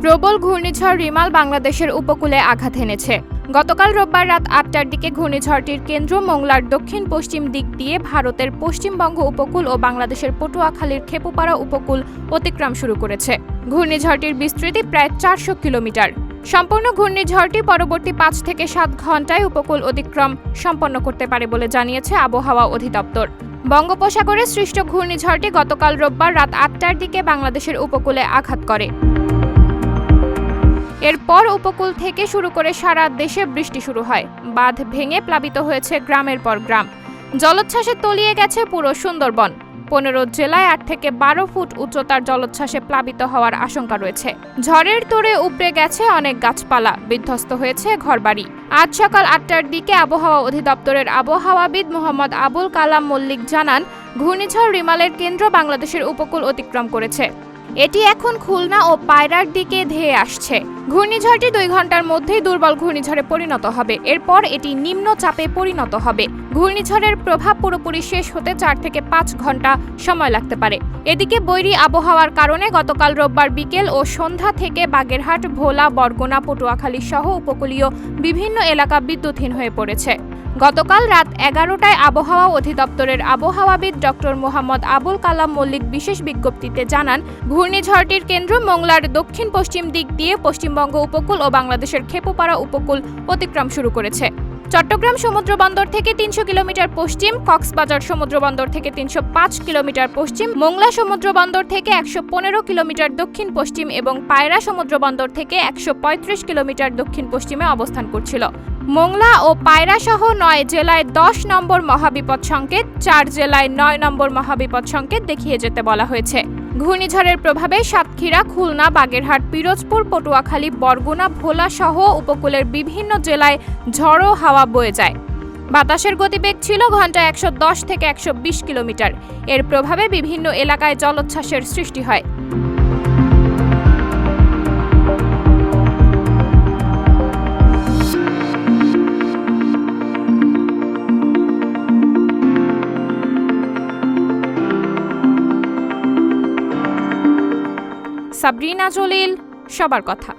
প্রবল ঘূর্ণিঝড় রিমাল বাংলাদেশের উপকূলে আঘাত এনেছে। গতকাল রোববার রাত ৮টার দিকে ঘূর্ণিঝড়টির কেন্দ্র মোংলার দক্ষিণ পশ্চিম দিক দিয়ে ভারতের পশ্চিমবঙ্গ উপকূল ও বাংলাদেশের পটুয়াখালীর খেপুপাড়া উপকূল অতিক্রম শুরু করেছে। ঘূর্ণিঝড়টির বিস্তৃতি প্রায় ৪০০ কিলোমিটার। সম্পূর্ণ ঘূর্ণিঝড়টি পরবর্তী ৫ থেকে ৭ ঘণ্টায় উপকূল অতিক্রম সম্পন্ন করতে পারে বলে জানিয়েছে আবহাওয়া অধিদপ্তর। বঙ্গোপসাগরে সৃষ্ট ঘূর্ণিঝড়টি গতকাল রোববার রাত ৮টার দিকে বাংলাদেশের উপকূলে আঘাত করে। এরপর উপকূল থেকে শুরু করে সারা দেশে বৃষ্টি শুরু হয়। বাঁধ ভেঙে প্লাবিত হয়েছে গ্রামের পর গ্রাম। জলোচ্ছ্বাসে তলিয়ে গেছে পুরো সুন্দরবন। ১৫ জেলায় ৮ থেকে ১২ ফুট উচ্চতার জলোচ্ছ্বাসে প্লাবিত হওয়ার আশঙ্কা রয়েছে। ঝড়ের তোড়ে উপড়ে গেছে অনেক গাছপালা, বিধ্বস্ত হয়েছে ঘরবাড়ি। আজ সকাল ৮টার দিকে আবহাওয়া অধিদপ্তরের আবহাওয়াবিদ মোহাম্মদ আবুল কালাম মল্লিক জানান, ঘূর্ণিঝড় রিমালের কেন্দ্র বাংলাদেশের উপকূল অতিক্রম করেছে। এটি এখন খুলনা ও পায়রার দিকে ধেয়ে আসছে। ঘূর্ণিঝড়টি ২ ঘন্টার মধ্যেই দুর্বল ঘূর্ণিঝড়ে পরিণত হবে। এরপর এটি নিম্নচাপে পরিণত হবে। ঘূর্ণিঝড়ের প্রভাব পুরোপুরি শেষ হতে ৪ থেকে ৫ ঘন্টা সময় লাগতে পারে। এদিকে বৈরী আবহাওয়ার কারণে গতকাল রোববার বিকেল ও সন্ধ্যা থেকে বাগেরহাট, ভোলা, বরগুনা, পটুয়াখালী সহ উপকূলীয় বিভিন্ন এলাকা বিদ্যুৎহীন হয়ে পড়েছে। গতকাল রাত ১১টায় আবহাওয়া অধিদপ্তরের আবহাওয়াবিদ ডক্টর মোহাম্মদ আবুল কালাম মল্লিক বিশেষ বিজ্ঞপ্তিতে জানান, ঘূর্ণিঝড়টির কেন্দ্র মোংলার দক্ষিণ পশ্চিম দিক দিয়ে পশ্চিমবঙ্গ উপকূল ও বাংলাদেশের খেপুপাড়া উপকূল অতিক্রম শুরু করেছে। চট্টগ্রাম সমুদ্রবন্দর থেকে ৩০০ কিলোমিটার পশ্চিম, কক্সবাজার সমুদ্রবন্দর থেকে ৩০৫ কিলোমিটার পশ্চিম, মোংলা সমুদ্রবন্দর থেকে ১১৫ কিলোমিটার দক্ষিণ পশ্চিম এবং পায়রা সমুদ্রবন্দর থেকে ১৩৫ কিলোমিটার দক্ষিণ পশ্চিমে অবস্থান করছিল। মোংলা ও পায়রা সহ ৯ জেলায় ১০ নম্বর মহাবিপদ সংকেত, ৪ জেলায় ৯ নম্বর মহাবিপদ সংকেত দেখিয়ে যেতে বলা হয়েছে। ঘূর্ণিঝড়ের প্রভাবে সাতক্ষীরা, খুলনা, বাগেরহাট, পিরোজপুর, পটুয়াখালী, বরগুনা, ভোলা সহ উপকূলের বিভিন্ন জেলায় ঝড়ো হাওয়া বয়ে যায়। বাতাসের গতিবেগ ছিল ঘন্টায় ১১০ থেকে ১২০ কিলোমিটার। এর প্রভাবে বিভিন্ন এলাকায় জলোচ্ছ্বাসের সৃষ্টি হয়। সাবরিনা জলিল, সবার কথা।